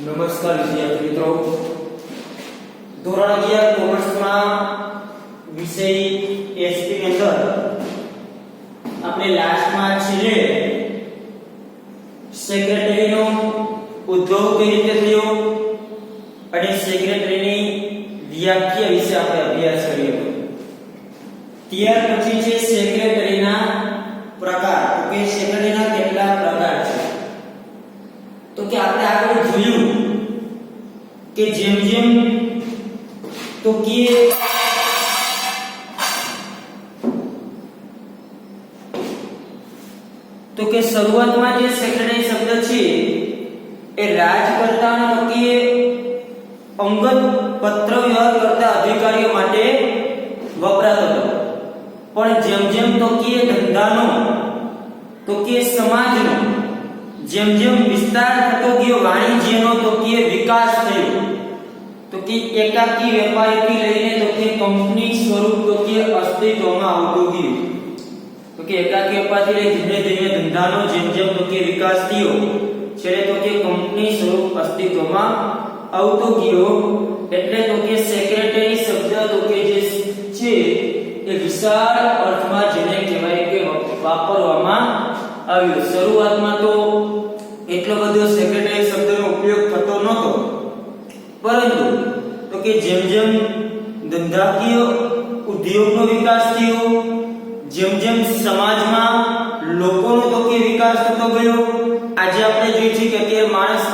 નમસ્કાર વિદ્યાર્થી મિત્રો, ધોરણ 11 કોમર્સમાં વિષય એસપી ની અંદર આપણે લાસ્ટમાં છેલ્લે સેક્રેટરીનો ઉદ્ભવ કઈ રીતે થયો અને સેક્રેટરીની વ્યાખ્યા વિશે આપણે અભ્યાસ કર્યો. ત્યાર પછી છે સેક્રેટરીના પ્રકાર, કે સેક્રેટરીના કેટલા પ્રકાર છે. તો કે આપણે આગળ જોયું કે જેમ જેમ તો કે શરૂઆતમાં જે સેક્રેટરી શબ્દ છે એ રાજકર્તાનો તો કે અંગત પત્ર વ્યવહાર કરતા અધિકારીઓ માટે વપરાતો હતો. પણ જેમ જેમ તો કે ધંધાનો તો કે સમાજનો જેમ જેમ વિસ્તાર થતો ગયો, વાણિજ્યનો તો કે વિકાસ થયો, તો કે એકાકી વેપારીથી લઈને તો કે કંપની સ્વરૂપ તો કે અસ્તિત્વમાં આવતું ગયું. તો કે એકાકી વેપારથી લઈ ધીમે ધીમે ધંધાનો જેમ જેમ તો કે વિકાસ થયો, છેલ્લે તો કે કંપની સ્વરૂપ અસ્તિત્વમાં આવતો ગયો. એટલે તો કે સેક્રેટરી શબ્દ તો કે જે છે એ વિશાળ અર્થમાં જેને કહેવાય કે વાપરવામાં આવ્યો. શરૂઆતમાં તો એટલો બધો સેક્રેટરી શબ્દનો ઉપયોગ થતો નહોતો, પરંતુ તો કે જેમ જેમ ધંધાકીય ઉદ્યોગનો વિકાસ થયો, જેમ જેમ સમાજમાં લોકોનો તો કે વિકાસ થતો ગયો. આજે આપણે જોઈએ છીએ કે અત્યારે માણસ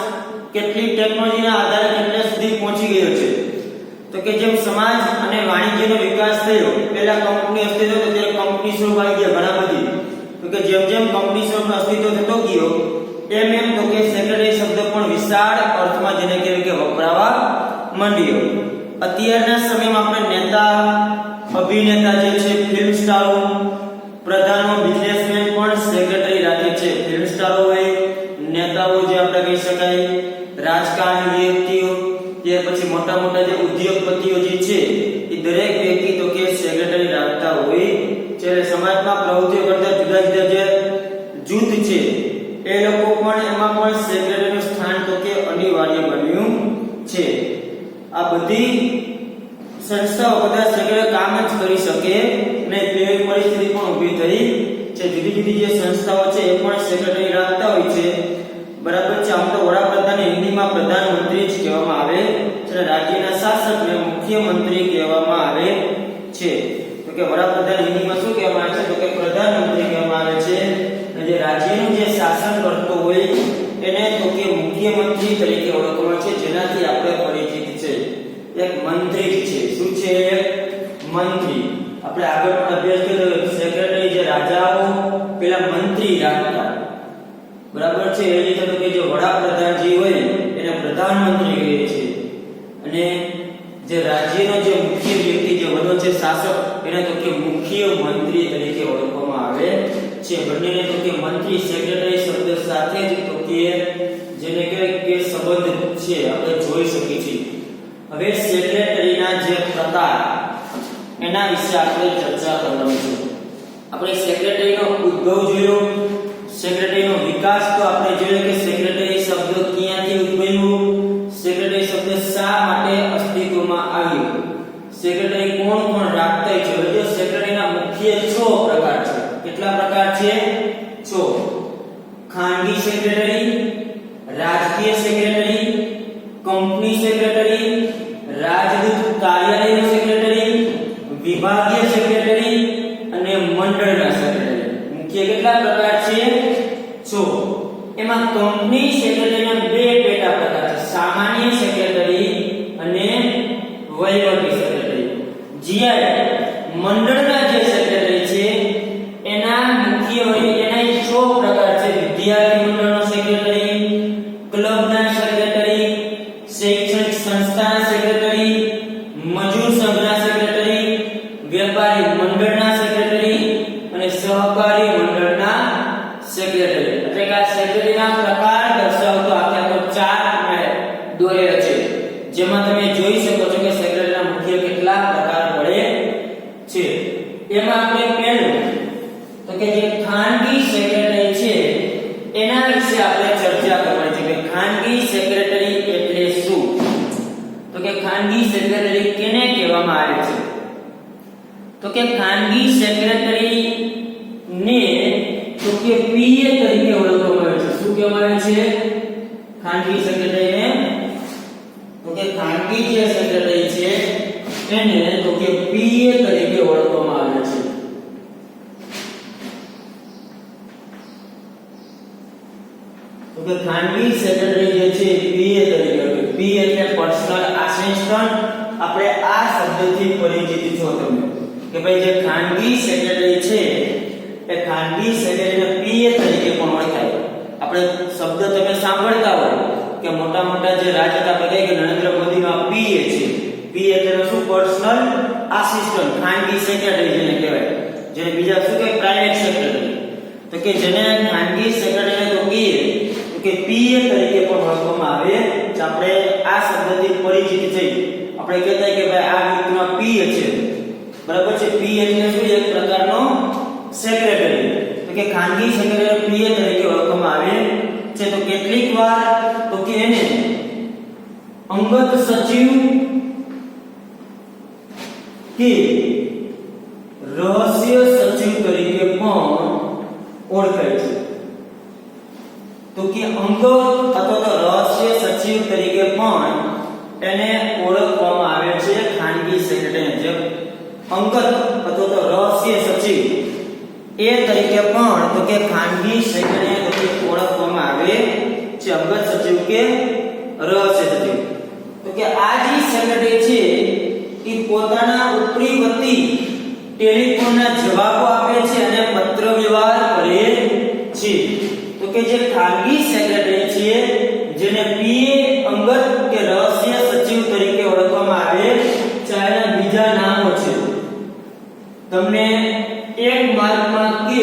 કેટલી ટેકનોલોજીના આધારે કેટલા સુધી પહોંચી ગયો છે. તો કે જેમ સમાજ અને વાણિજ્યનો વિકાસ થયો, પહેલા કંપની અસ્તિત્વ હતો, ત્યારે કંપની સ્વરૂપ આવી ગયા ઘણા બધી. તો કે જેમ જેમ કંપની સ્વરૂપનો અસ્તિત્વ થતો ગયો, એમ એમ તો કે સેક્રેટરી શબ્દ પણ વિશાળ અર્થમાં જેને કહેવાય કે વપરાવા માંડ્યો. અત્યારના સમયમાં આપણે નેતા, અભિનેતા જે છે, ફિલ્મ સ્ટારો, પ્રધાનો, બિઝનેસમેન પણ સેક્રેટરી રાખે છે. ફિલ્મ સ્ટારો હોય, નેતાઓ જે આપણે કહી શકાય, રાજકારણી વ્યક્તિઓ, ત્યાર પછી મોટા મોટા જે ઉદ્યોગપતિઓ જે છે, એ દરેક વ્યક્તિ તો કે સેક્રેટરી રાખતા હોય. જ્યારે સમાજમાં પ્રવૃત્તિઓ કરતા જુદા જુદા જે જૂથ છે એ લોકો પણ એમાં પણ સેક્રેટરીનું સ્થાન તો કે અનિવાર્ય બન્યું છે. આ બધી સંસ્થાઓ બધા સેક્રેટરી કામ જ કરી શકે ને તેવી પરિસ્થિતિ પણ ઊભી થઈ છે. જુદી જુદી જે સંસ્થાઓ છે એ પણ સેક્રેટરી રાખતા હોય છે. બરાબર છે. આમ તો વડાપ્રધાન હિન્દીમાં પ્રધાનમંત્રી જ કહેવામાં આવે છે, રાજ્યના શાસકને મુખ્યમંત્રી કહેવામાં આવે છે. તો કે વડાપ્રધાન હિન્દીમાં શું કહેવામાં આવે છે, તો કે પ્રધાનમંત્રી કહેવામાં આવે છે. અને જે રાજ્યનું જે શાસન કરતો હોય એને તો કે મુખ્યમંત્રી તરીકે ઓળખવામાં છે, જેનાથી આપણે પરિચિત છે. એક મંત્રી છે. શું છે? મંત્રી. આપણે આગળ પણ અભ્યાસ કર્યો, સેક્રેટરી જે રાજાઓ પેલા મંત્રી રાખતા, બરાબર છે. એ રીતે તો કે જે વડાપ્રધાનજી હોય એને પ્રધાનમંત્રી કહે છે, અને જે રાજ્યનો જે મુખ્ય વ્યક્તિ જે વડો છે, શાસક, એને તો કે મુખ્ય મંત્રી તરીકે ઓળખવામાં આવે છે. બંનેને તો કે મંત્રી સેક્રેટરી શબ્દ સાથે જ તો કે જેને કહેવાય કે સંબંધ છે આપણે જોઈ શકીએ છીએ. હવે સેક્રેટરીના જે પ્રકાર એના વિશે આપણે ચર્ચા કરવાની છે. આપણે સેક્રેટરીનો ઉદ્ભવ જોયો, સેક્રેટરીનો વિકાસ તો આપણે જોયું કે સેક્રેટરી શબ્દ ક્યાંથી ઉદ્ભવ્યો, સેક્રેટરી શબ્દ શા માટે અસ્તિત્વમાં આવ્યો, સેક્રેટરી કોણ કોણ રાખતા છે. જો સેક્રેટરીના મુખ્ય 6 પ્રકાર છે. કેટલા પ્રકાર છે? 6. ખાનગી સેક્રેટરી, રાજકીય સેક્રેટરી, કંપની સેક્રેટરી, રાજદૂત કાર્યાલયનો સેક્રેટરી, વિભાગીય સેક્રેટરી અને મંડળના સેક્રેટરી. મુખ્ય કેટલા પ્રકાર છે? 6. એમાં કંપની સેક્રેટરીના 2 પેટા પ્રકાર છે, સામાન્ય સેક્રેટરી અને વહીવટી સેક્રેટરી. જ્યારે મંડળના જે સેક્રેટરી છે એના મુખ્ય હોય એના 6 પ્રકાર છે. વિદ્યાર્થી મંડળનો સેક્રેટરી, ક્લબના સેક્રેટરી, શૈક્ષણિક સંસ્થાના સેક્રેટરી, મજૂર સંઘના સેક્રેટરી, વેપારી મંડળના સેક્રેટરી અને સહકારી મંડળના સેક્રેટરી. એટલે કે આ સેક્રેટરીના પ્રકાર દર્શાવતો આખો 4 મેં દોરેલા છે, જેમાં તમે જોઈ શકો છો કે સેક્રેટરીના મુખ્ય કેટલા પ્રકાર પડે છે. એમાં આપણે પહેલું તો કે જે ખાનગી સેક્રેટરી છે એના વિશે આપણે ચર્ચા કરવાની છે કે ખાનગી સેક્રેટરી ખાનગી સેક્રેટરી કેને કહેવામાં આવે છે? તો કે ખાનગી સેક્રેટરી ને તો કે પીએ તરીકે ઓળખવામાં આવે છે. શું કહેવામાં આવે છે? ખાનગી સેક્રેટરીને તો કે ખાનગી જે સેક્રેટરી છે એને તો કે પીએ તરીકે ઓળખવામાં આવે છે. તો કે ખાનગી સેક્રેટરી જે છે પીએ તરીકે, પી એટલે પર્સનલ આસિસ્ટન્ટ. આપણે આ શબ્દથી પરિચિત છો તમે કે ભાઈ જે ખાનગી સેક્રેટરી છે એ ખાનગી સેક્રેટરીને પીએ તરીકે પણ ઓળખાય. આપણે શબ્દ તમે સાંભળતા હોય કે મોટા મોટા જે રાજનેતા આપણે કહીએ કે નરેન્દ્ર મોદીનો પીએ છે. પીએ એટલે શું? પર્સનલ આસિસ્ટન્ટ, ખાનગી સેક્રેટરી જેને કહેવાય, જેને બીજા શું કહેવાય? Private secretary. તો કે જેને ખાનગી સેક્રેટરીને તો કહીએ કે પીએ તરીકે પણ ઓળખવામાં આવે છે. આપણે આ શબ્દથી પરિચિત છીએ. આપણે કહેતા કે ભાઈ આ વ્યક્તિનો પીએ છે, બરાબર છે? પીએ એટલે શું? એક પ્રકારનો સેક્રેટરી. તો કે ખાનગી સેક્રેટરી પીએ તરીકે ઓળખવામાં આવે છે. તો કેટલીક વાર તો કે એને અંગત સચિવ કે રહસ્ય સચિવ તરીકે પણ ઓળખાય છે. તો કે અંગત અથવા તો રહસ્ય સચિવ તરીકે પણ એને ઓળખવામાં આવે છે. ખાનગી સેક્રેટરી જે અંગત અથવા તો રહસ્ય સચિવ એ તરીકે પણ તો કે ખાનગી સેક્રેટરી તરીકે ઓળખવામાં આવે છે. અંગત સચિવ કે રહસ્ય સચિવ. તો કે આ જે સેક્રેટરી છે એ પોતાના ઉપરીવર્તી ટેલિફોનના જવાબો આપે છે અને પત્ર વ્યવહાર કરે છે. તો કે જે ખાનગી સેક્રેટરી છે જેને પીએ અંગત કે રહસ્ય સચિવ તરીકે ઓળખવામાં આવે છે, એના બીજા નામો છે. તમને એક માર્કમાં કે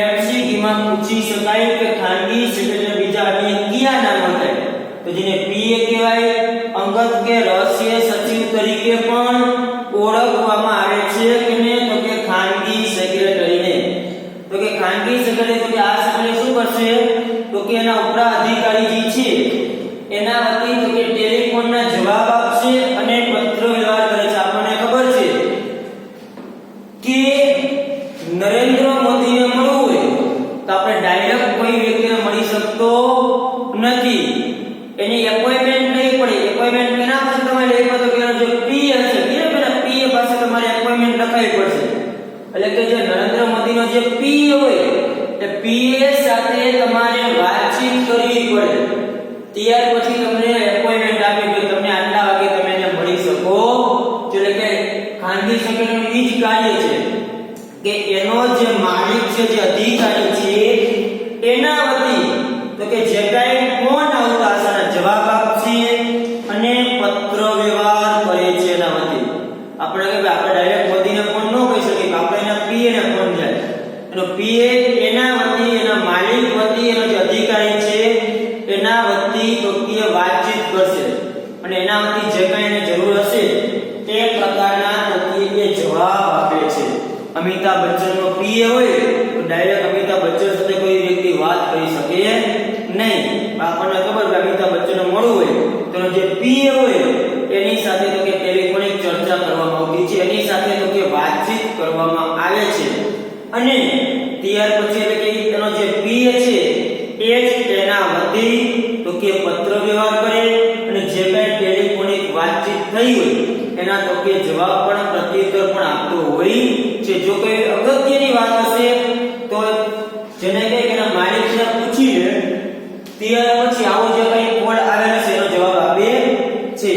એમસીક્યુ માં પૂછી શકાય કે ખાનગી સેક્રેટરી બીજા અન્ય કયા નામ હતા? તો જેને પીએ કહેવાય, અંગત કે રહસ્ય સચિવ તરીકે પણ ઓળખવામાં આવે છે કે ને? તો કે ખાનગી સેક્રેટરીને. તો કે ખાનગી સેક્રેટરી તો કે આ સેક્રેટરી શું કરશે? તો કે એના ઉપરા અધિકારી જે છે એના વતી તો કે ટેલિફોનના જવાબ આપશે અને પત્ર વ્યવહાર કરે છે. આપણને ખબર છે કે નરેન્દ્ર મોદીને મળવું હોય તો આપણે ડાયરેક્ટ કોઈ વ્યક્તિને મળી શકતો નથી. એની એપોઇન્ટમેન્ટ લેવી પડે. એપોઇન્ટમેન્ટ કેના પાસે તમારે લેવી પડે? તો કે જે પીએ છે કે પેલા પીએ પાસે તમારે એપોઇન્ટમેન્ટ લખાવવી પડશે. એટલે કે જે નરેન્દ્ર મોદીનો જે પીએ હોય એ પીએ સાથે તમારે વાતચીત કરવી પડે. ત્યાર પછી તમને એપોઇન્ટમેન્ટ આપી કે તમને આટલા વાગે તમે એને મળી શકો. એટલે કે ખાનગી સેક્રેટરીનું ઈ જ કાર્ય છે કે એનો જે માલિક છે, જે અધિકારી છે એના વતી તો કે જે કાંઈ ફોન આવતા હશે એના જવાબ આપશે અને પત્ર વ્યવહાર કરે છે એના વતી. આપણે કે આપણે ડાયરેક્ટ મોદીને ફોન ન કરી શકીએ, આપણે એના પીએ ને ફોન જાય. એનો પીએ એના વતી, એના માલિક વતી, એનો જે અધિકારી છે એના વતી તો કે વાતચીત કરશે અને એના વતી જે કાંઈ એને જરૂર હશે તે પ્રકારના તો કે એ જવાબ આપે છે. અમિતાભ બચ્ચનનો પીએ હોય તો ડાયરેક્ટ અમિતાભ બચ્ચન સાથે કોઈ વ્યક્તિ વાત કરી શકે નહીં. આપણને ખબર કે અમિતાભ બચ્ચનને મળવું હોય તો જે પીએ હોય એની સાથે તો કે ટેલિફોનિક ચર્ચા કરવામાં આવતી છે, એની સાથે તો કે વાતચીત કરવામાં આવે છે અને ત્યાર પછી એટલે કે એનો જે પીએ છે એ જ તેના વતી તો કે પત્ર વ્યવહાર કરે અને જે કાંઈ ટેલિફોનિક વાતચીત થઈ હોય એના તો કે જવાબ પણ પ્રત્યુત્તર પણ આપતો હોય છે. જો કોઈ અગત્યની વાત હશે તો જેને કહે કે એના માલિકને પૂછીને ત્યાર પછી આવો જે કંઈ કોડ આવેલો છે એનો જવાબ આપે છે.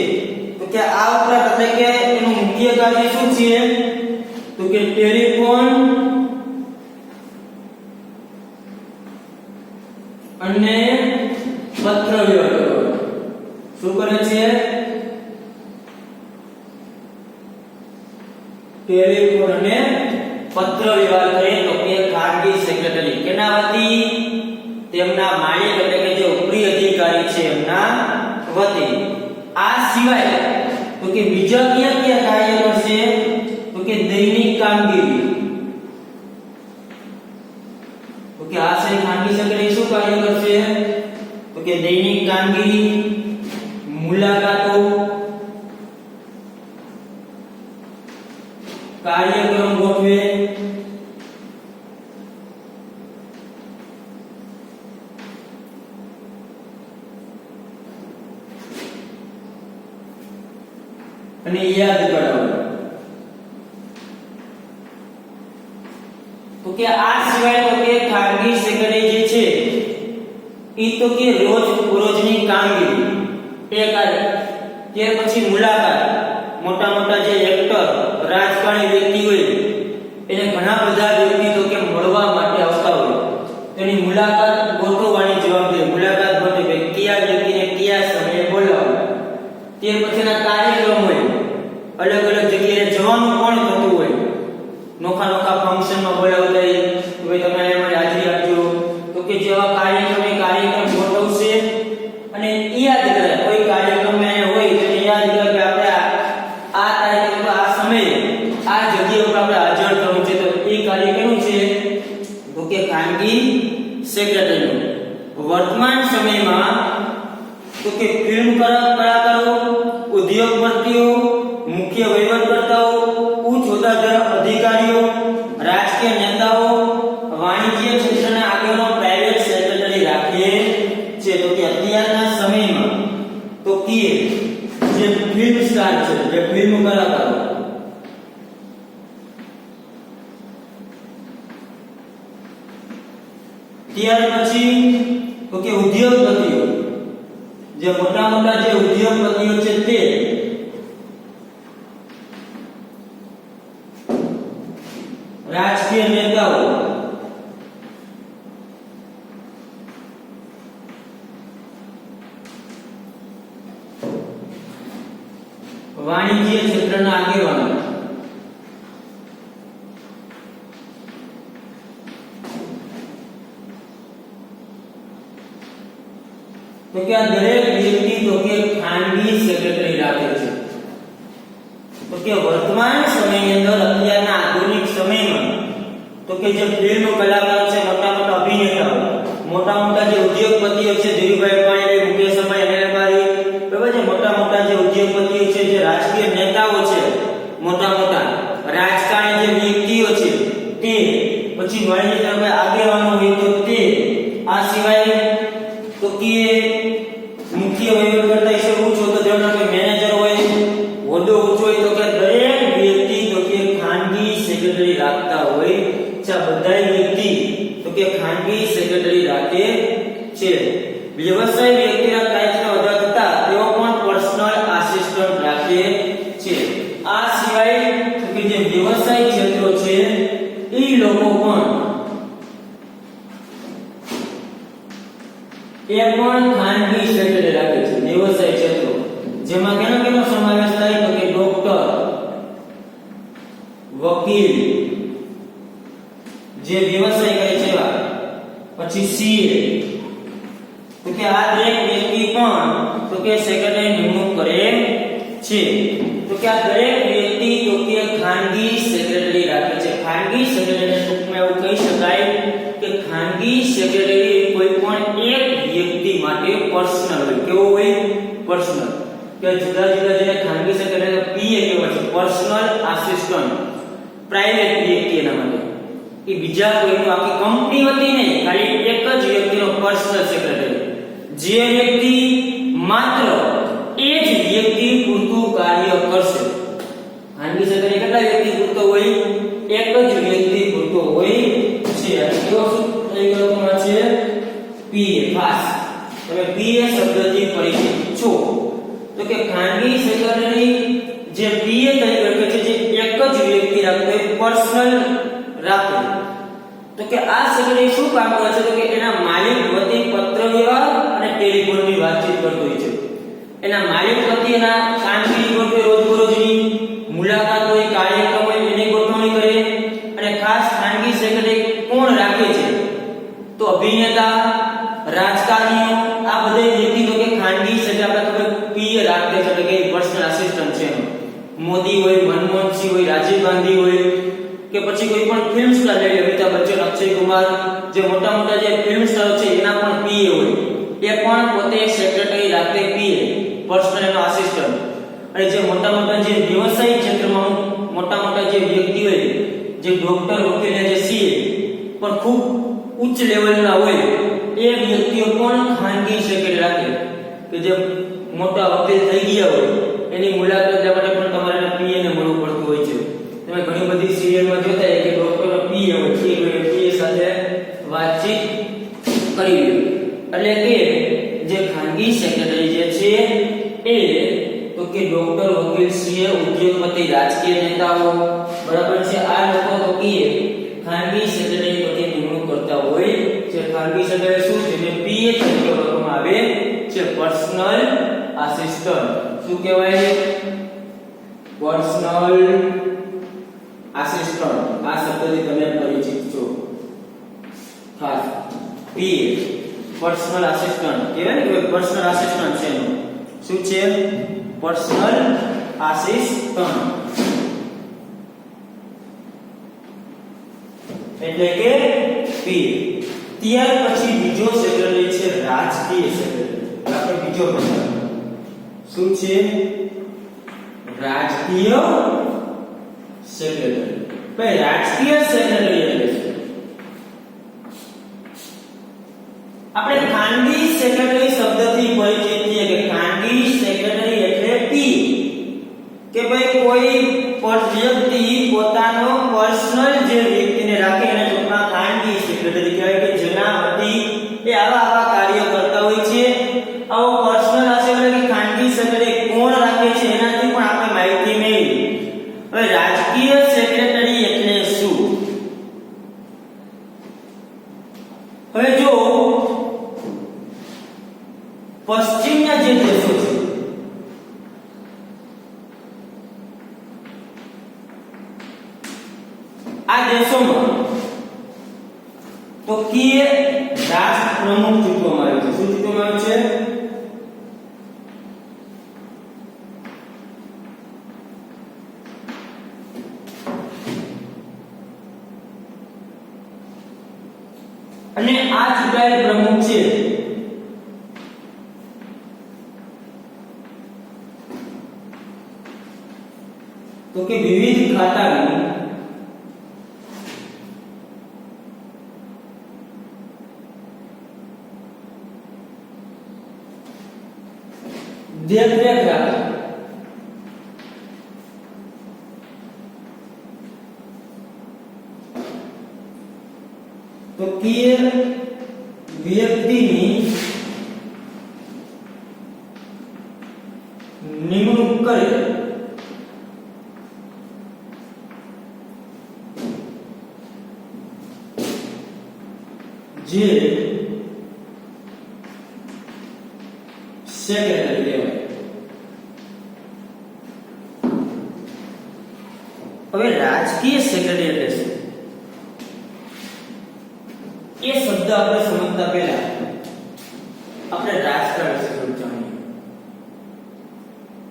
તો કે આ ઉપરાંત એટલે કે એનું મુખ્ય કાર્ય શું છે? તો કે ટેલિફોન અને પત્ર વ્યવહાર શું કરે છે? ટેલિફોન અને પત્ર વ્યવહાર કરે તો કે ખાનગી સેક્રેટરી કેના વતી? તેમના માલિક એટલે કે જે ઉપરી અધિકારી છે એમના વતી. આ સિવાય તો કે બીજા કયા કયા કાર્ય કરશે? તો કે દૈનિક કામગીરી. તો કે આ છે ખાનગી સેક્રેટરી શું કાર્ય કરશે? તો કે દૈનિક કામગીરી, મુલાકાતો, કાર્યક્રમ ગોઠવે, અને યાદ કરાવે. તો કે આ સિવાય તો કે ખાનગી સેક્રેટરી જે છે ઈ તો કે રોજની કામગીરી એ કરે. ત્યાર પછી મુલાકાત, મોટા મોટા જે એક્ટર રાજકારણી વ્યક્તિ હોય એને ઘણા બધા વ્યક્તિ તો કે મળવા માટે આવતા હોય, તેની મુલાકાત ગોઠવવાની જવાબદારી મુલાકાત ગોઠવે કયા વ્યક્તિને કયા સમયે બોલાવવા. ત્યાર પછીના કાર્યક્રમ હોય, અલગ અલગ જગ્યાએ જવાનું પણ થતું હોય, નોખા નોખા ફંક્શનમાં બોલાવતા હોય કે ભાઈ તમે અમારી હાજરી આપજો. તો કે જેવા કાર્યક્રમ ગોઠવશે અને યાદ કરે કોઈ કાર્યક્રમ હોય તો યાદ કરે કે આપણે આ તારીખે આ સમયે આ જગ્યા ઉપર આપણે હાજર થવું છે. તો એ કાર્ય કેવું છે? તો કે ખાનગી સેક્રેટરીનું. વર્તમાન સમયમાં તો કે ફિલ્મ કલાકારો, ઉદ્યોગપતિઓ, મુખ્ય વહીવટકર્તાઓ, ઉચ્ચ હોદ્દેદાર અધિકારીઓ, રાજકીય નેતાઓ, વાણિજ્ય ક્ષેત્રના આગેવાનો પ્રાઇવેટ સેક્રેટરી રાખે છે. તો કે અત્યારના સમયમાં તો કે જે ફિલ્મ સ્ટાર છે, જે ફિલ્મ કલાકારો, ત્યાર પછી તો કે ઉદ્યોગપતિઓ, જે મોટા મોટા જે ઉદ્યોગપતિઓ છે તે રાજકીય નેતાઓ, વાણિજ્ય ક્ષેત્રના આગેવાનો, તો કે આ દરેક વ્યક્તિ તો કે ખાનગી સેક્રેટરી રાખે છે. તો કે વર્તમાન સમયની અંદર અત્યારના આધુનિક સમયમાં તો કે જે ફિલ્મ કલાકારો છે, મોટા મોટા અભિનેતાઓ, મોટા મોટા જે ઉદ્યોગપતિઓ છે, ધીરુભાઈ અંબાણી, મુકેશ અંબાણી, અનિલ અંબાણી, બરાબર છે, મોટા મોટા જે ઉદ્યોગપતિઓ છે, જે રાજકીય નેતાઓ છે, મોટા મોટા રાજકારણી જે વ્યક્તિઓ છે તે, પછી વાણિજ્ય આગેવાનો હોય તો તે, આ સિવાય તો કે મુખ્ય વહીવટકર્તા છે, ઉચ્ચ હોદ્દેદાર કે મેનેજર હોય, હોદ્દો ઊંચો હોય, તો કે દરેક વ્યક્તિ તો કે ખાનગી સેક્રેટરી રાખતા હોય છે. બધા વ્યક્તિ તો કે ખાનગી સેક્રેટરી રાખે છે. વ્યવસાય વ્યક્તિના કાર્યક્ષેત્ર વધવા થતા તેઓ પણ પર્સનલ આસિસ્ટન્ટ રાખે છે. આ સિવાય તો કે જે વ્યવસાય ક્ષેત્રો છે એ લોકો પણ ખાનગી સેક્રેટરી રાખે છે. વ્યવસાય ક્ષેત્રો જેમાં કેનો સમાવેશ થાય? તો કે ડોક્ટર, વકીલ, જે વ્યવસાય કરે છે એવા, પછી સીએ, તો કે આ દરેક વ્યક્તિ પણ તો કે સેક્રેટરી નિમણૂક કરે છે. તો કે આ દરેક વ્યક્તિ તો કે ખાનગી સેક્રેટરી રાખે છે. ખાનગી સેક્રેટરીને ટૂંકમાં એવું કહી શકાય કે ખાનગી સેક્રેટરી કોઈ પણ એક વ્યક્તિ માટે પર્સનલ હોય. કેવો હોય? પર્સનલ. કે જુદા જુદા જેને ખાનગી સેક્રેટરી પીએ કહેવાય છે, પર્સનલ આસિસ્ટન્ટ, પ્રાઇવેટ વ્યક્તિ એના માટે. એ બીજા કોઈનું આખી કંપની વતી નહીં, ખાલી એક જ વ્યક્તિનો પર્સનલ સેક્રેટરી. જે વ્યક્તિ માત્ર એ જ વ્યક્તિ પૂરતું કાર્ય કરશે. ખાનગી સેક્રેટરી કેટલા વ્યક્તિ પૂરતો હોય? એક જ વ્યક્તિ પૂરતો હોય છે. કેવો સૂત્ર થઈ ગયો તમારો છે? પીએ. ખાસ તમે પીએ શબ્દથી પરિચિત છો. તો કે ખાનગી સેક્રેટરી જે પીએ તરીકે રાખે છે, જે એક જ વ્યક્તિ રાખે, પર્સનલ રાખે. તો કે આ સેક્રેટરી શું કામ કરે છે? તો કે એના માલિક વતી પત્ર વ્યવહાર અને ટેલિફોનની વાતચીત કરતો હોય છે. એના માલિક વતી એના કામગીરી ગોઠવે, રોજબરોજની મુલાકાત હોય, કાર્યક્રમ હોય, એની ગોઠવણી કરે. અને ખાસ ખાનગી સેક્રેટરી કોણ રાખે છે? તો અભિનેતા, રાજકારણીઓ, આ બધા વ્યક્તિ તો કે ખાનગી સેક્રેટરી આપણે પીએ રાખે છે, એટલે કે પર્સનલ આસિસ્ટન્ટ છે. મોદી હોય, મનમોહનસિંહ હોય, રાજીવ ગાંધી હોય, કે પછી કોઈ પણ ફિલ્મ સ્ટાર લઈ લે, અમિતાભ બચ્ચન, અક્ષય કુમાર, જે મોટા મોટા જે ફિલ્મ સ્ટાર છે એના પણ પીએ હોય. એ પણ પોતે સેક્રેટરી રાખે, પીએ, પર્સનલ એનો આસિસ્ટન્ટ. અને જે મોટા મોટા જે વ્યવસાયિક ક્ષેત્રમાં મોટા મોટા જે વ્યક્તિઓ ડોક્ટર વકીલ જે સીએ પણ ખૂબ ઉચ્ચ લેવલના હોય એ વ્યક્તિઓ પણ ખાનગી સેક્રેટરી રાખે કે જે મોટા વકીલ થઈ ગયા હોય એની મુલાકાત લેવા માટે પણ તમારે પીએ ને મળવું પડતું હોય છે. તમે ઘણી બધી સિરિયલમાં જોતા હોય કે ડોક્ટરનો પીએ હોય છે એ પીએ સાથે વાતચીત કરી લે. એટલે કે જે ખાનગી સેક્રેટરી જે છે એ તો કે ડોક્ટર વકીલ સીએ ઉદ્યોગપતિ રાજકીય નેતાઓ બરાબર છે આ લોકો તો કે ખાનગી સેક્રેટરી તરીકે નિમણૂક કરતા હોય છે. ખાનગી સેક્રેટરી શું છે જે પીએ તરીકે ઓળખવામાં આવે છે પર્સનલ આસિસ્ટન્ટ. શું કહેવાય? Personal assistant. આ શબ્દથી તમે પરિચિત છો. ખાસ પીએ પર્સનલ આસિસ્ટન્ટ કહેવાય ને કે પર્સનલ આસિસ્ટન્ટ છે એનું શું છે? પર્સનલ આસિસ્ટન્ટ એટલે કે પીએ. ત્યાર પછી બીજો સેક્રેટરી છે રાજકીય સેક્રેટરી. આપણે બીજો પ્રકાર શું છે? રાજકીય સેક્રેટરી. ભાઈ રાજકીય સેક્રેટરી એટલે શું? આપણે ખાનગી સેક્રેટરી શબ્દથી પરિચિત છીએ કે ખાનગી સેક્રેટરી એટલે પી કે ભાઈ કોઈ વ્યક્તિ પોતાનો પર્સનલ જે વ્યક્તિને રાખે એને ટૂંકમાં ખાનગી સેક્રેટરી કહેવાય કે જેના વતી એ આવા કાર્યો કરતા હોય છે. આવો પર્સનલ સેક્રેટરી કે ખાનગી સેક્રેટરી કોણ રાખે છે એનાથી પણ આપણે માહિતી મેળવી. હવે રાજકીય સેક્રેટરી એટલે શું? હવે જો પશ્ચિમના જે દેશો છે આ દેશોમાં તો કે રાષ્ટ્રપ્રમુખ ચૂંટવામાં આવે છે. શું ચૂંટવામાં આવે છે? અને આ ચૂંટાયેલ પ્રમુખ છે તો કે વિવિધ ખાતાની દેખરેખ રાખે. તો કે વ્યક્તિની નિમણૂક કરે જે સેક્રેટરી કહેવાય. હવે રાજકીય સેક્રેટરી એટલે શું? એ શબ્દ આપણે સમજતા પહેલા આપણે રાજકારણ વિશે થોડું જાણીએ.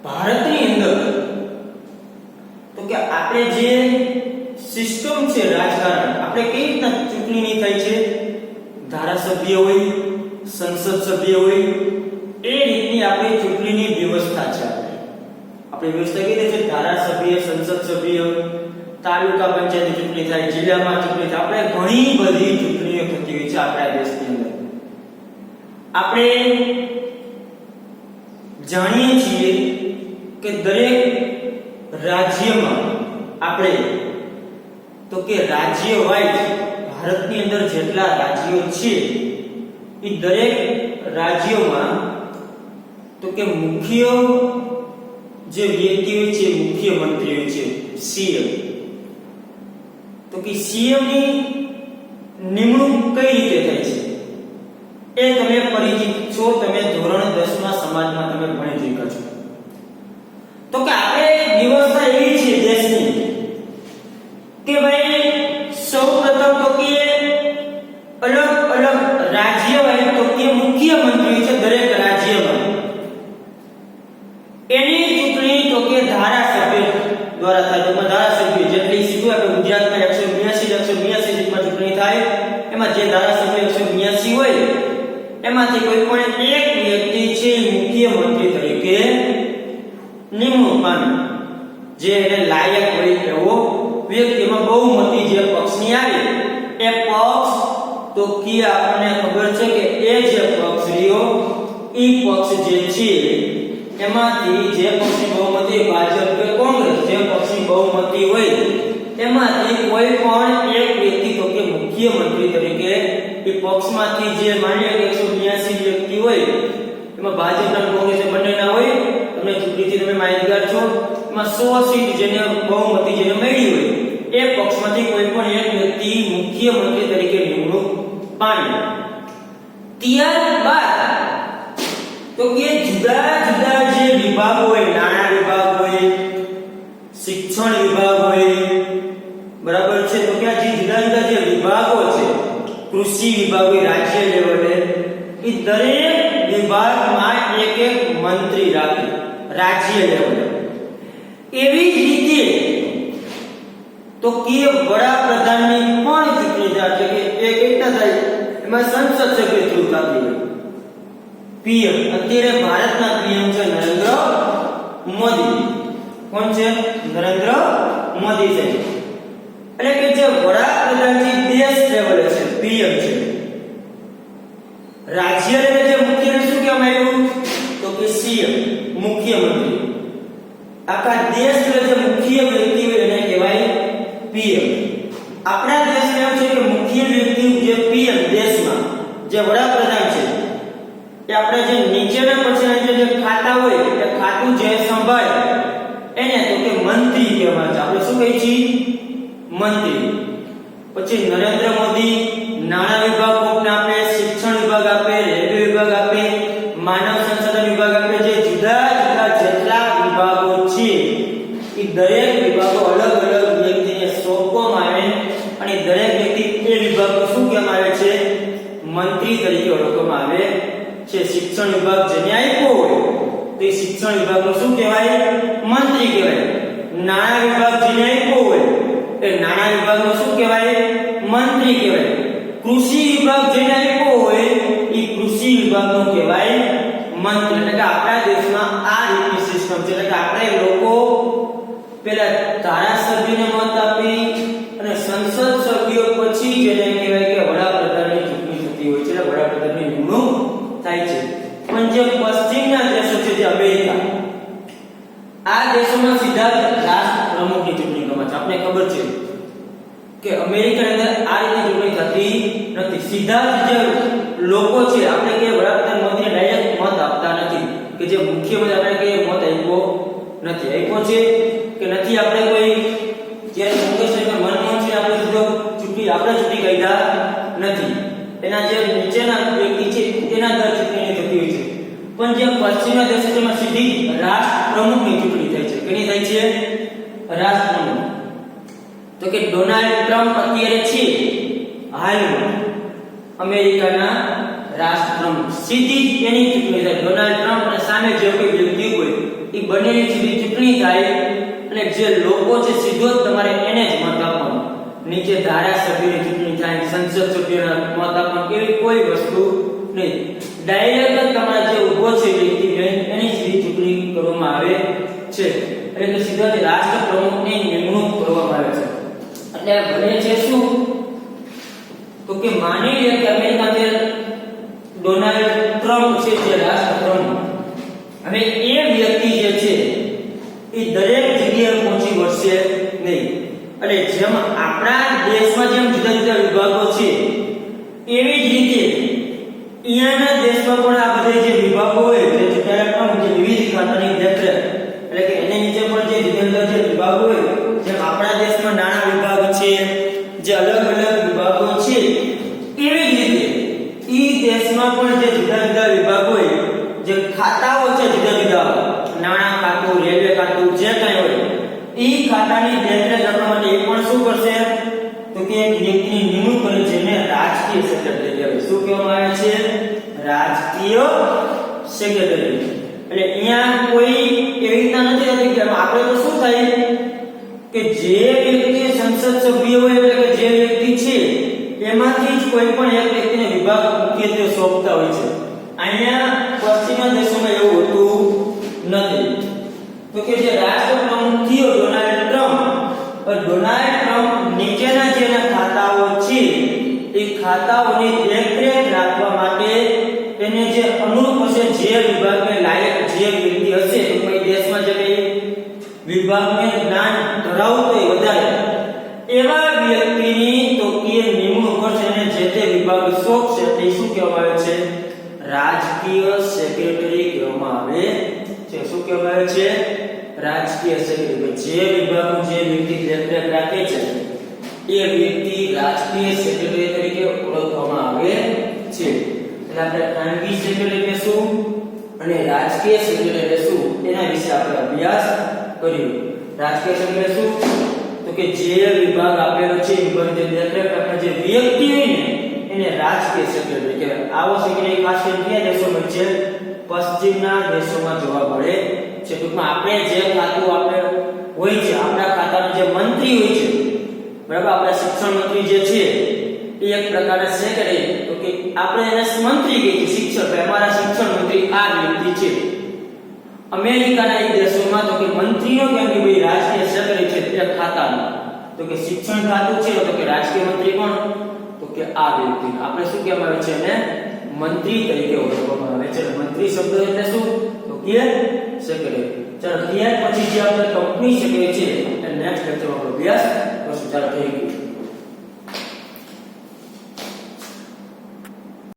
ભારતની અંદર તો કે આપણે જે સિસ્ટમ છે રાજકારણ આપણે કેવી રીતના ચૂંટણીની થાય છે? ધારાસભ્ય હોય, સંસદ સભ્ય હોય એ રીતની આપણી ચૂંટણીની વ્યવસ્થા છે. આપણે વ્યવસ્થા કઈ રીતે છે? ધારાસભ્ય, સંસદ સભ્ય, તાલુકા પંચાયતની ચૂંટણી થાય, જિલ્લામાં ચૂંટણી થાય. આપણે ઘણી બધી ચૂંટણીઓ થતી હોય છે આપણા દેશની અંદર. આપણે જાણીએ છીએ કે દરેક રાજ્યમાં આપણે તો કે રાજ્ય વાઇઝ ભારતની અંદર જેટલા રાજ્યો છે એ દરેક રાજ્યોમાં તો કે મુખ્ય જે વ્યક્તિ હોય છે મુખ્યમંત્રી હોય છે સીએમ. તો કે સીએમ ની નિમણૂક કઈ રીતે થાય છે એ તમે પરિચિત છો. તમે ધોરણ 10 માં સમાજમાં તમે ભણી ચૂક્યા છો. તો કે આપણે વ્યવસ્થા એવી છે દેશની કે ભાઈ સૌપ્રથમ તો કે અલગ અલગ રાજ્ય હોય તો કે મુખ્યમંત્રી છે દરેક રાજ્યમાં. એની ચૂંટણી તો કે ધારાસભ્ય દ્વારા થાય. તો ધારાસભ્ય જેટલી સીટો આપણે ગુજરાતમાં 182 સીટમાં ચૂંટણી થાય એમાં જે ધારાસભ્ય 182 હોય એમાંથી કોઈ પણ એક વ્યક્તિ છે મુખ્યમંત્રી તરીકે નિમણૂક પામે જે એને લાયક હોય એવો વ્યક્તિમાં બહુમતી જે પક્ષની આવે એ પક્ષ તો કે આપણને ખબર છે કે એ જે પક્ષ રહ્યો એ પક્ષ જે છે એમાંથી જે પક્ષની બહુમતી ભાજપ કે કોંગ્રેસ જે પક્ષની બહુમતી હોય એમાંથી કોઈ પણ એક વ્યક્તિ તો કે મુખ્યમંત્રી તરીકે એ પક્ષમાંથી જે માન્ય 182 વ્યક્તિ હોય એમાં ભાજપના કોંગ્રેસ બંનેના હોય તમને ચૂંટણીથી તમે માહિતગાર છો એમાં 100 સીટ જેને બહુમતી જેને મળી હોય એ પક્ષમાંથી કોઈ પણ એક વ્યક્તિ મુખ્યમંત્રી તરીકે નિમણૂક પામે ત્યારબાદ તો કે જુદા જુદા જે વિભાગ હોય નાણાં વિભાગ હોય શિક્ષણ વિભાગ હોય બરાબર છે તો કે આ જે જુદા જુદા જે વિભાગો છે કૃષિ વિભાગ હોય રાજ્ય લેવલે એ દરેક વિભાગમાં એક એક મંત્રી રાખે રાજ્ય લેવલે એવી જ રીતે તો કે વડાપ્રધાનની પણ ચૂંટણી થાય છે કે એક એકતા થાય એમાં સંસદ સભ્ય થ્રુ થતી હોય પીએમ અત્યારે ભારતના પીએમ છે નરેન્દ્ર મોદી કોણ છે નરેન્દ્ર મોદી છે એટલે કે જે વડાપ્રધાન છે દેશ લેવલે છે પીએમ છે રાજ્ય લેવલે જે મુખ્ય શું કહેવામાં આવ્યું તો કે સીએમ મુખ્યમંત્રી આખા દેશ લેવલે જે મુખ્ય વ્યક્તિ હોય એને કહેવાય પીએમ આપણા દેશમાં એવું છે કે મુખ્ય વ્યક્તિ જે પીએમ દેશમાં જે વડાપ્રધાન છે એ આપણે જે નીચેના પછી જે ખાતા હોય એ ખાતું જે સંભાળે એને તો કે મંત્રી કહેવાય છે આપણે શું કહીએ છીએ મંત્રી પછી નરેન્દ્ર મોદી નાણાં વિભાગ કોકને આપે શિક્ષણ વિભાગ આપે રેલવે વિભાગ આપે માનવ સંસાધન વિભાગ આપે જે જુદા જુદા જેટલા વિભાગો છે એ દરેક વિભાગો અલગ અલગ વ્યક્તિને સોંપવામાં આવે અને દરેક વ્યક્તિ એ વિભાગનો શું કહેવામાં આવે છે મંત્રી તરીકે ઓળખવામાં આવે છે શિક્ષણ વિભાગ જેને આપ્યો હોય તો એ શિક્ષણ વિભાગનો શું કહેવાય મંત્રી કહેવાય નાણાં વિભાગ જેને આપ્યો હોય એ નાણાં વિભાગનો શું કહેવાય મંત્રી કહેવાય કૃષિ વિભાગ જેને આપ્યો હોય એ કૃષિ વિભાગનો કહેવાય મંત્રી એટલે કે આપણા દેશમાં આ રીતની સિસ્ટમ છે એટલે કે આપણે લોકો પેલા ધારાસભ્યને મત આપી અને સંસદ સભ્યો પછી જેને કહેવાય કે વડાપ્રધાનની ચૂંટણી થતી હોય છે એટલે વડાપ્રધાનની નિમણૂક થાય છે પણ જે પશ્ચિમના દેશો છે જે અમેરિકા આ દેશોમાં સીધા રાષ્ટ્ર પ્રમુખની ચૂંટણી કરવામાં છે આપને ખબર છે કે અમેરિકાની અંદર આ રીતની ચૂંટણી થતી નથી સીધા જે લોકો છે આપણે કે વડાપ્રધાન મોદીને ડાયરેક્ટ મત આપતા નથી કે જે મુખ્યમંત્રી આપણે કે મત આપ્યો નથી આપ્યો છે કે નથી આપણે કોઈ જ્યારે કોંગ્રેસ સરકાર મનમોહન સિંહ આપણે સીધો ચૂંટણી આપણે ચૂંટણી કાઢ્યા નથી એના જે નીચેના વ્યક્તિ છે તેના દર ચૂંટણી થતી હોય છે પણ જે પશ્ચિમના દેશો છે એમાં સીધી રાષ્ટ્ર પ્રમુખની ચૂંટણી થાય છે કેની થાય છે રાષ્ટ્ર પ્રમુખ તો કે ડોનાલ્ડ ટ્રમ્પ અત્યારે છે હાલમાં અમેરિકાના રાષ્ટ્ર પ્રમુખ સીધી એની ચૂંટણી થાય ડોનાલ્ડ ટ્રમ્પ અને સામે જે કોઈ વ્યક્તિ હોય એ બંનેની સીધી ચૂંટણી થાય અને જે લોકો છે સીધો જ તમારે એને જ મત આપવાનો નીચે ધારાસભ્યની ચૂંટણી થાય સંસદ સભ્યોના મત આપવાનો એવી કોઈ વસ્તુ નહીં ડાયરેક્ટ જ તમારા જે ઉભો છે વ્યક્તિ એની સીધી ચૂંટણી કરવામાં આવે છે એટલે કે સીધા જ રાષ્ટ્ર પ્રમુખની નિમણૂક કરવામાં આવે છે એટલે બને છે શું તો કે માની લે કે અમેરિકામાં ડોનાલ્ડ ટ્રમ્પ છે જે રાષ્ટ્ર પ્રમુખ હવે એ વ્યક્તિ જે છે એ દરેક જગ્યાએ પહોંચી વળશે નહીં એટલે જેમ આપણા દેશમાં જેમ જુદા જુદા વિભાગો છે એવી જ રીતે અહીંયાના દેશમાં પણ આ બધા જે વિભાગો હોય જે જુદા પણ જે વિવિધ ખાતાની દેખરેખ એટલે કે એની નીચે પણ જે જુદા જુદા જે વિભાગો હોય જેમ આપણા દેશમાં નાણાં વિભાગ છે જે અલગ અલગ વિભાગો છે એવી જ રીતે ઈ દેશમાં પણ જે જુદા જુદા વિભાગો હોય જે ખાતાઓ છે જુદા જુદા નાણાં ખાતું રેલવે ખાતું જે કંઈ હોય ઈ ખાતાની દેખરેખ કરવા માટે એ પણ શું કરશે તો કે એક વ્યક્તિની નિમણૂક કરે છે જેને રાજકીય સેક્રેટરી કહેવાય શું કહેવામાં આવે છે રાજકીય સેક્રેટરી એટલે અહીંયા કોઈ એવી રીતના નથી હોતી કે આપણે તો શું થાય કે જે વ્યક્તિ સંસદ સભ્ય હોય એટલે કે જે વ્યક્તિ છે એમાંથી જ કોઈ પણ એક વ્યક્તિને વિભાગ મુખ્યત્વે સોંપતા હોય છે અહીંયા પશ્ચિમના દેશોમાં એવું હોતું નથી તો કે જે રાષ્ટ્ર પ્રમુખ થયો ડોનાલ્ડ ટ્રમ્પ ડોનાલ્ડ ટ્રમ્પ નીચેના જેના ખાતાઓ છે એ ખાતાઓની દેખરેખ રાખવા માટે એને જે અનુરૂપ હશે, જે વિભાગને લાયક જે વ્યક્તિ હશે, તો કોઈ દેશમાં જે કઈ વિભાગને જ્ઞાન ધરાવતો હોય વધારે એવા વ્યક્તિની તોકીય નિમણૂક કરશે અને જે તે વિભાગ સોંપશે તે શું કહેવામાં આવે છે? રાજકીય સેક્રેટરી કહેવામાં આવે છે. શું કહેવામાં આવે છે? રાજકીય સેક્રેટરી. જે વિભાગનું જે વ્યક્તિ દેખરેખ રાખે છે એ વ્યક્તિ રાજકીય સેક્રેટરી તરીકે ઓળખવામાં આવે છે. એટલે આપણે ખાનગી સેક્રેટરી કહેશું અને રાજકીય સેક્રેટરી કહેશું, એના વિશે આપણે અભ્યાસ કર્યો. રાજકીય સેક્રેટરી શું? તો કે જે વિભાગ આપેલો છે વિભાગની દેખરેખ રાખે જે વ્યક્તિ હોય ને એને રાજકીય સેક્રેટરી કહેવાય. આવો સેક્રેટરી ખાસ કરીને કયા દેશોમાં છે? પશ્ચિમના દેશોમાં જોવા મળે છે. ટૂંકમાં આપણે જે ખાતું આપણે હોય છે, આપણા ખાતાના જે મંત્રી હોય છે, બરાબર, આપણા શિક્ષણ મંત્રી જે છે એ એક પ્રકારના સેક્રેટરી, તો કે આપણે એને મંત્રી કહીએ શિક્ષક, અમારા શિક્ષણ મંત્રી આ વ્યક્તિ છે. અમેરિકાના એક દેશોમાં તો કે મંત્રીનો કેમ કે ભાઈ રાજકીય સેક્રેટરી છે તે ખાતાનો, તો કે શિક્ષણ ખાતું છે તો કે રાજકીય મંત્રી કોણ? તો કે આ વ્યક્તિ. આપણે શું કહેવામાં આવે છે? એને મંત્રી તરીકે ઓળખવામાં આવે છે. મંત્રી શબ્દ એટલે શું? તો કે સેક્રેટરી. ચાલો ત્યાર પછી જે આપણે કંપની સેક્રેટરી છે એ નેક્સ્ટ લેક્ચરમાં અભ્યાસ કરશું. ચાલો થેન્ક યુ.